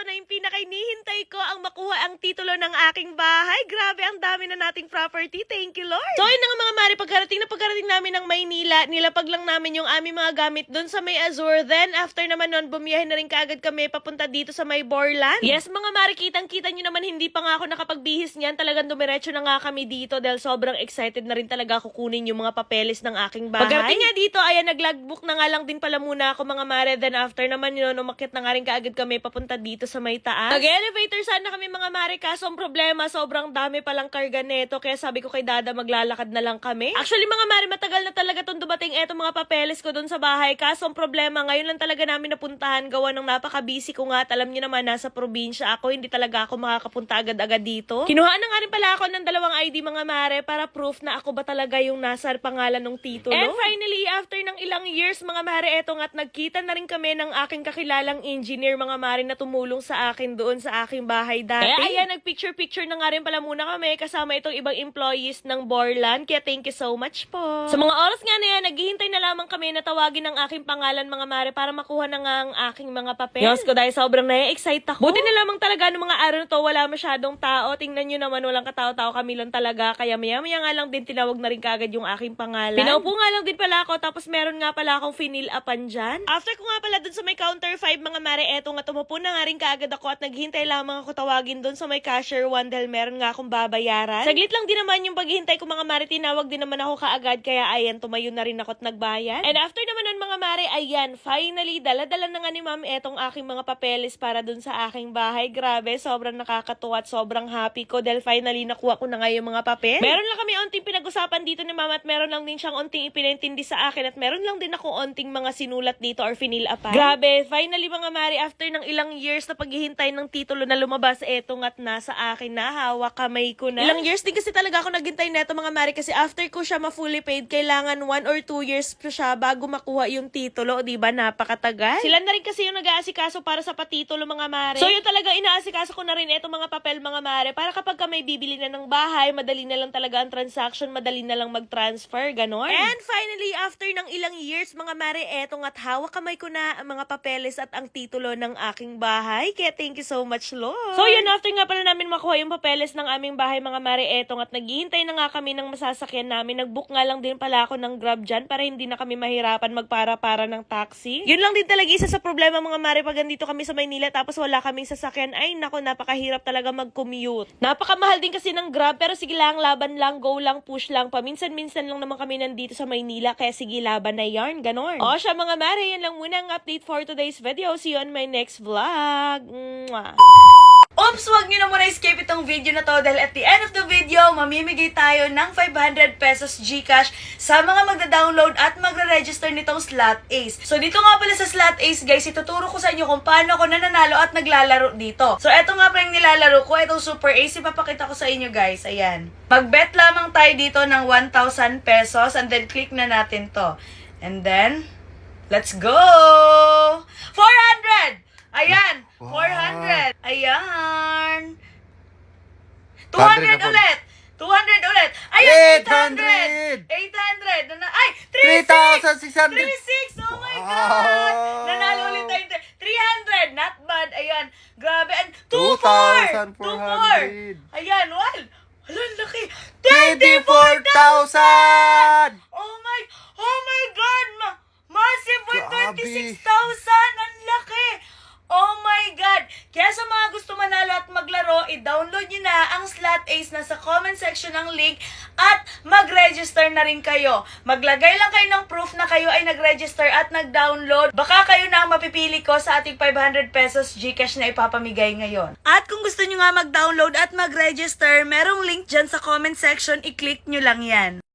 eto na yung pinaka-hinihintay ko, ang makuha ang titulo ng aking bahay. Grabe, ang dami na nating property. Thank you, Lord. So, yun na nga mga mare, pagkarating namin ng Maynila, nilapag lang namin yung aming mga gamit dun sa may Azure. Then, after naman nun, bumiyahin na rin kaagad kami papunta dito sa may Borland. Yes, mga mare, kitang-kita nyo naman, hindi pa nga ako nakapagbihis niyan. Talagang dumiretso na nga kami dito dahil sobrang excited na rin talaga ako kunin yung mga papeles ng aking bahay. Pagkarating nga dito, ayan, nag-logbook na nga lang din pala muna ako mga mare. Then, after naman yun, umakyat na nga rin kaagad kami papunta dito sa may taas. Nag-elevator sana kami mga mare, kaso ang problema, sobrang dami palang karga neto. Kaya sabi ko kay Dada, maglalakad na lang kami. Actually mga mare, matagal na talaga itong dumating eto mga papeles ko dun sa bahay. Kaso ang problema, ngayon lang talaga namin napuntahan. Gawa ng napaka-busy ko nga. Alam nyo naman, nasa probinsya ako. Hindi talaga ako makakapunta agad-agad dito. Kinuhaan na nga rin pala ako ng 2 ID mga mare para proof na ako ba talaga yung nasa pangalan ng titulo. And finally, after ng ilang years mga mare, eto nga't nagkita na rin kami ng aking kakilalang engineer mga mare na tumulong sa akin doon sa aking bahay dati. Kaya ayan, nagpicture-picture na nga rin pala muna kami kasama itong ibang employees ng Borland. Kaya thank you so much po. Sa mga oras nga na yan, naghihintay na lamang kami na tawagin ng aking pangalan mga mare para makuha na nga ang aking mga papel. Diyos ko, dahil sobrang na-excite ako. Buti na lamang talaga ng mga araw na to, wala masyadong tao. Tingnan nyo naman, walang katao-tao kami lang talaga. Kaya maya-maya nga lang din tinawag na rin kagad yung aking pangalan. Pinaupo nga lang din pala ako, tapos meron nga pala akong finil-upan dyan. After ko nga pala dun sa may counter 5 mga mare, eto nga tumupo na nga rin kaagad ako at naghihintay lamang ako tawagin dun sa may cashier 1 dahil meron nga akong babayaran. Saglit lang din naman yung paghihintay ko mga mare, tinawag din naman ako kaagad kaya ayan, tumayo na rin ako at nagbayad. And after naman nun mga mare, ayan, finally, dala-dala na nga ni ma'am etong aking mga papeles para dun sa aking bahay. Grabe, sobrang nakakatuwa at sobrang happy ko dahil finally nakuha ko na nga yung mga papel. Meron lang kami onting pinag-usapan dito ni mama at meron lang din siyang onting ipinintindi sa akin at meron lang din ako onting mga sinulat dito or finil-upan. Grabe, finally mga mare, after ng ilang years na paghihintay ng titulo na lumabas, eto nga't nasa akin na, hawak kamay ko na. Ilang years din kasi talaga ako naghintay neto mga mare kasi after ko siya ma-fully paid, kailangan 1 or 2 years pa siya bago makuha yung titulo, di ba? Napakatagal. Sila na rin kasi yung nag-aasikaso para sa patitulo mga mare. So yun talaga, inaasikaso ko na rin eto mga papel mga mare para kapag ka may bibili na ng bahay, madali na lang talaga ang transaction, madali na lang mag-transfer, ganon. And finally, after ng ilang years mga mare, eto nga't hawak kamay ko na ang mga papeles at ang titulo ng aking bahay. Kaya thank you so much, Lord. So yun, after nga pala namin makuha yung papeles ng aming bahay mga mare, eto nga't naghihintay na nga kami ng masasakyan namin. Nag-book nga lang din pala ako ng Grab dyan para hindi na kami mahirapan magpara-para ng taxi. Yun lang din talaga isa sa problema mga mare pag andito kami sa Maynila tapos wala kaming sasakyan. Ay nako, napakahirap talaga mag-commute. Napakamahal din kasi ng Grab pero sige lang, laban lang, go lang, push lang. Paminsan-minsan lang naman kami nandito sa Maynila kaya sige, laban na yarn, ganon. O siya mga mare, yan lang muna ang update for today's video. See you on my next vlog. Mwah! Oops, wag nyo na muna skip itong video na to dahil at the end of the video, mamimigay tayo ng 500 pesos GCash sa mga magda-download at magre-register nitong Slot Ace. So dito nga pala sa Slot Ace guys, ituturo ko sa inyo kung paano ako nananalo at naglalaro dito. So eto nga pala yung nilalaro ko, itong Super Ace, ipapakita ko sa inyo guys, ayan. Mag-bet lamang tayo dito ng 1,000 pesos and then click na natin to. And then, let's go! 400! Ayan! 400! Ayan! 200 ulit! 200 ulit! Ayan! 800! 800! Ay! 3,600! 36! Oh my God! Nanalo ulit tayo. 300! Not bad! Ayan! Grabe! 2,400! 2,400! Ayan! Well! Hala, laki! 24,000! Oh my God! Massive with Grabe. 26,000! Ang laki! Oh my God! Kaya sa mga gusto manalo at maglaro, i-download nyo na ang Slot Ace na sa comment section ng link at mag-register na rin kayo. Maglagay lang kayo ng proof na kayo ay nag-register at nag-download. Baka kayo na ang mapipili ko sa ating 500 pesos GCash na ipapamigay ngayon. At kung gusto nyo nga mag-download at mag-register, merong link dyan sa comment section, i-click nyo lang yan.